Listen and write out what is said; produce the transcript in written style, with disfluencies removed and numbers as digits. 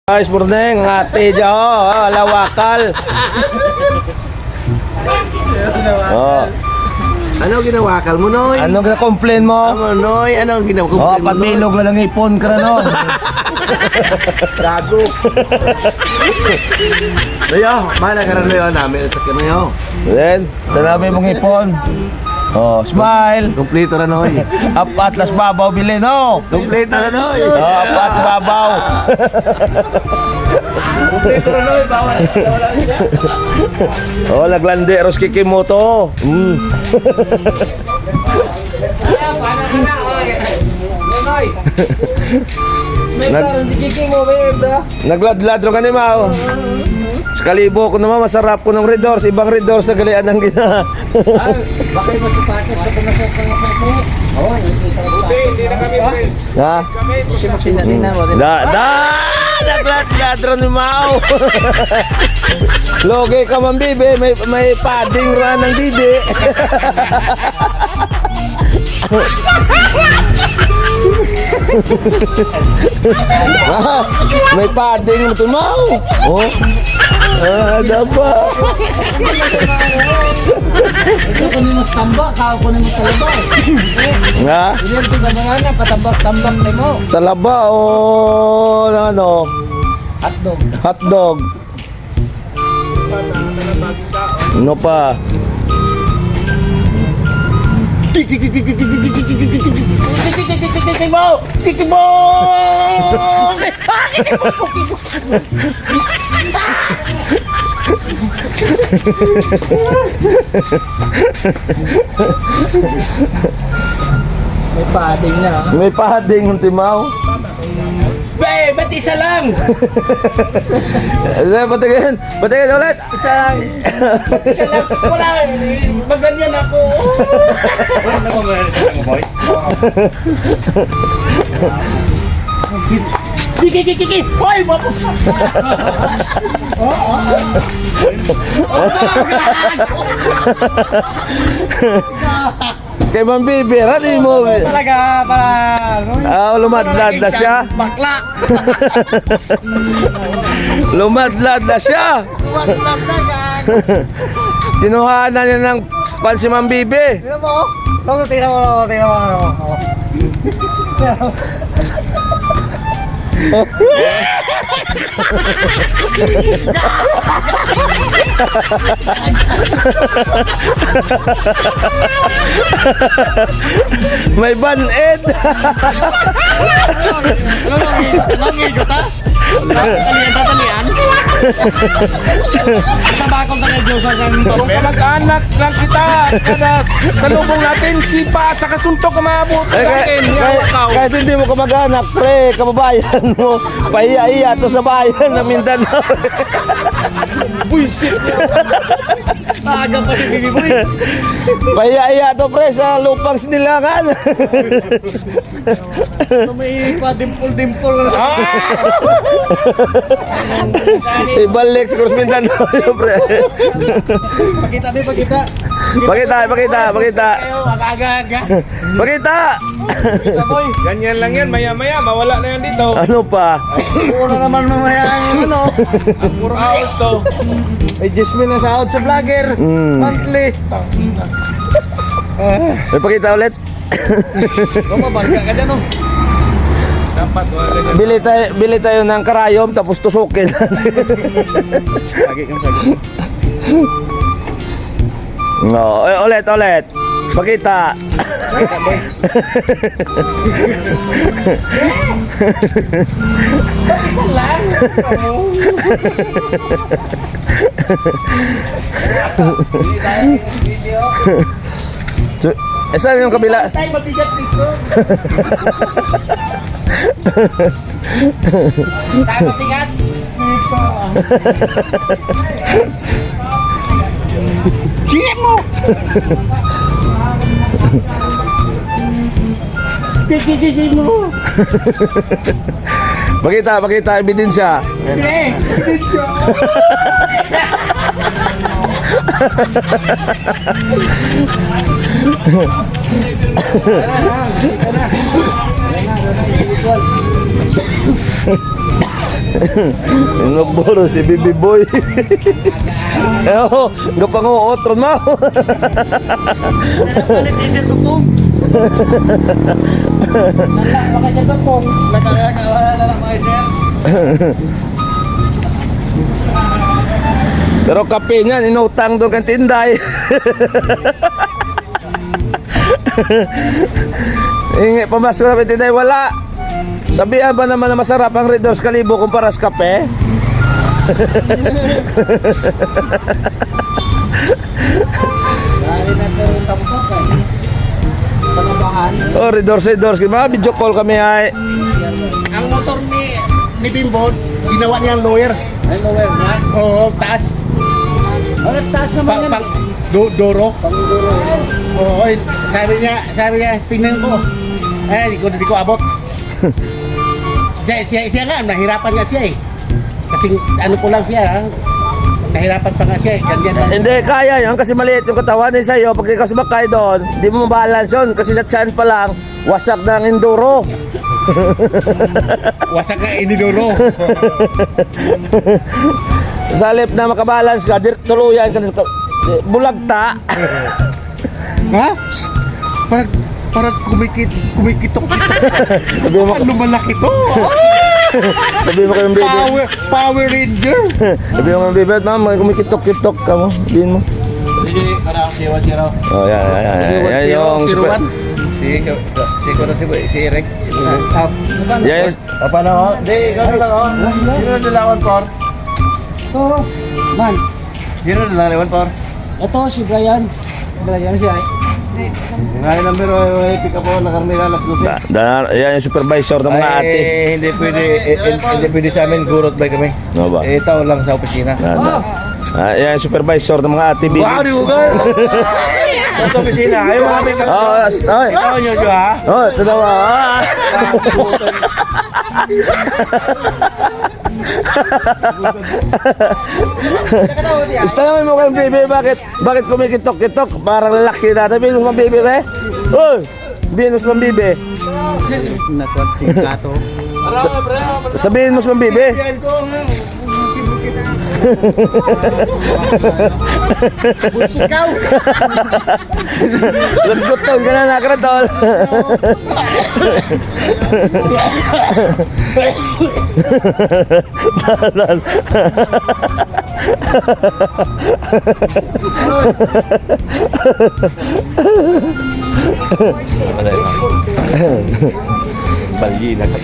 Guys, morning, ate jo, lawakal. Oh, Ano ginawakal mo, Noy? ano complain mo? Noy? Ano Oh, ginawakal mo, Noy? pabilog lang ng ipon ka na no. Gago. Noyo, mana ka rin Noyo namin sa kanayo. Then, tanabi mong ipon. Oh, smile. Kompleto na, Noy. Atlas babaw bili no. Kompleto na, Noy. Oh, atlas babaw. Kompleto na, Noy. Bawal siya. Oh, naglandi Ros Kikimoto. Nagladlad ro kanima. Sekalibo ko naman masarap ko ng Red Doors, ibang Red Doors na galian ng gina. Bakit mo sipates sa pinasok ng ako? Oo, hindi na kami. Ha? Tingnan mo. Nagladlad ro ni Mau. Loge ka man bibe, may padding ra ng didi. May padding mo to Mau. Oh. Ada pa. Ito ko nimo tamba, kao ko nimo talaba. Nga? Ilan to gamana na patambak-tambak nimo. Talaba o ano? Hotdog. Hotdog. Ano pa? May padding na. May padding ng timaw. Be, ba't isa lang? Patingin ulit. Isa lang. Isa lang. Wala. Maganyan ako. Wala na kung meron sa mo, boy. Kiki! Hoy! Kay Ma'am Bibi, rali mo. Talaga para... Lumadlad na siya. Bakla! Lumadlad na siya. Bakla na yan! Kinuhanan niya ng pan si Ma'am Bibi. Tingnan mo! Tingnan mo! May ban-ed. Talian? Sabakong tayo Diyos sa Kung kamag-anak lang kita, kada salubong natin, sipa at saka suntok ang maabot sa akin. Kahit hindi mo kamag-anak, pre, kababayan mo. Pahiya-hiya to sa bayan na Mindanao. Buisit niya. Maaga pa si Bibi Boy. Pahiya-hiya to, pre, sa lupang sinilangan. May pa-dimple-dimple. Ibalik sa Cruz Mindanao yun, pre. Pakita. Pakita. Kayo, aga-aga. Pakita. Pakita, boy. Ganyan lang yan, maya-maya, mawala na yan dito. Ano pa? Puro naman mamaya ang ano. Ang puro hours to. May 10,000 na sahod sa vlogger. Monthly. May pakita ulit. Mabangga ka dyan, oh. Dapat wala ganyan. Bili tayo ng karayom tapos tusukin. Sagi kang sagi. No, ulit. Pakita. Saan yung kabila? Tay, mabigat dito. Tay, mabigat. Dito. Kiyem mo! Kikikiki mo! Pakita, ebidensya. Hindi! Dito! Yung nagburo si Bibi Boy. Eho, gapanguotron mo. Nakapalit din siya tupo. Baka siya to po. Wala na lang kayo, sir. Pero kape niyan, inutang doon kang tinday. Hingi pamasko na tinday, wala. Sabihan ba naman na masarap ang Red Doors Kalibo kumpara sa kape? Dahil na ito rin tampok eh. Panabahan. Oh, Red Doors, mga video call kami ay. Ang motor ni Bimbo, ginawa niya ang lawyer. Ay, nowhere na. Oo, taas. Ano, taas naman yan. Doro. Pangduro. Oo, sabi niya, tingnan ko. Eh, di ko abot. siya nga, nahirapan nga siya eh. Kasi ano ko lang siya, nahirapan pa nga siya eh. Ganyan. Hindi, kaya yun kasi maliit yung katawan eh sa'yo. Pag ikaw sumakay doon, di mo mabalance yun. Kasi sa tiyan pa lang, wasak na ang enduro. Wasak na inidoro. Sa halip na makabalance ka, tuluyan ka na bulagta. Ha? Parang kumikitok. Sabi mo, Ano malaki to? sabi mo kayong baby. Power Ranger. Sabi mo kayong baby, ma'am, kumikitok-kitok ka mo. Sabihin mo. Parang si Wajiro. Oh, yan yung super. Si Eric. Yan yung, Apa na ho? Di, ikaw na lang ho. Sino nilawan por? Ito, man. Sino nilawan por? Ito, si Brian. Brian siya eh. Ngayon ang biro, pick up ako na Carmela Las Luces. yan yung supervisor ng mga ate. Hindi pwede sa amin, gurot ba kami? No ba? Tao lang sa opisina. Yan yung supervisor ng mga ate. Wow, di mo girl! Sa opisina, ayaw mga may Oh, Ikaw nyo, Jo, ha? oh, tatawa. Basta naman mo kayong baby, bakit kumikitok-kitok? Parang lalaki na. Sabihin mo sa baby, be? Uy! Sabihin mo sa baby. Sabihin mo sa baby. Yan ko, ha? Busikaw. Lagbuton ka na nakratol. Balyi na ka.